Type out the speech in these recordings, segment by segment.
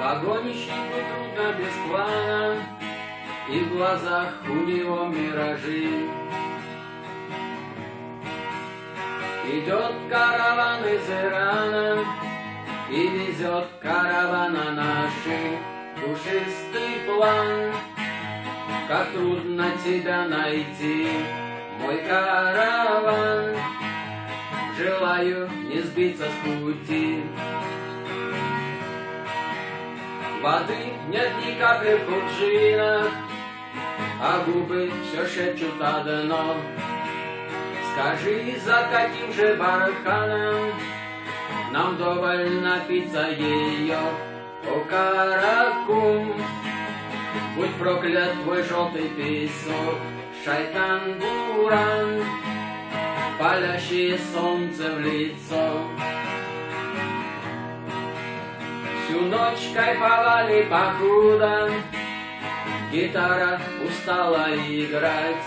Погонщику трудно без плана, и в глазах у него миражи. Идет караван из Ирана и везет каравана наши душистый план. Как трудно тебя найти, мой караван, желаю не сбиться с пути. Воды нет ни капли в кувшинах, а губы все шепчут одно. Скажи, за каким же барханом нам вдоволь напиться ее, о Каракум. Будь проклят твой желтый песок, шайтан-буран, палящее солнце в лицо. Всю ночь кайфовали покуда гитара устала играть.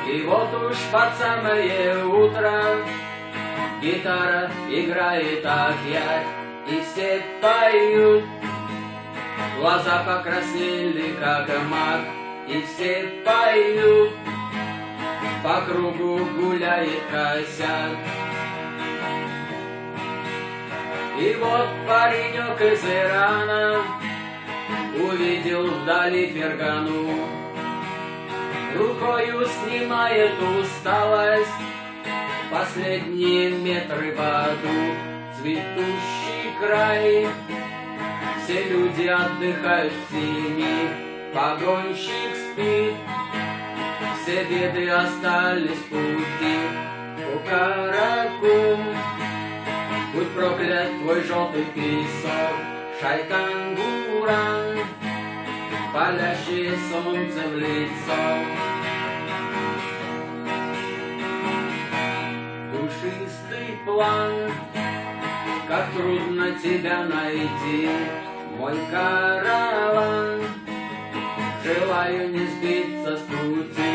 И вот уж под самое утро гитара играет опять, и все поют. Глаза покраснели, как мак, и все поют. По кругу гуляет косяк. И вот паренек из Ирана увидел вдали Фергану, рукою снимает усталость, последние метры в аду, цветущий край. Все люди отдыхают в тени, погонщик спит, все беды остались в пути, о Каракум. Будь проклят твой желтый песок, шайтан-буран, палящее солнце в лицо. Душистый план, как трудно тебя найти, мой караван, желаю не сбиться с пути.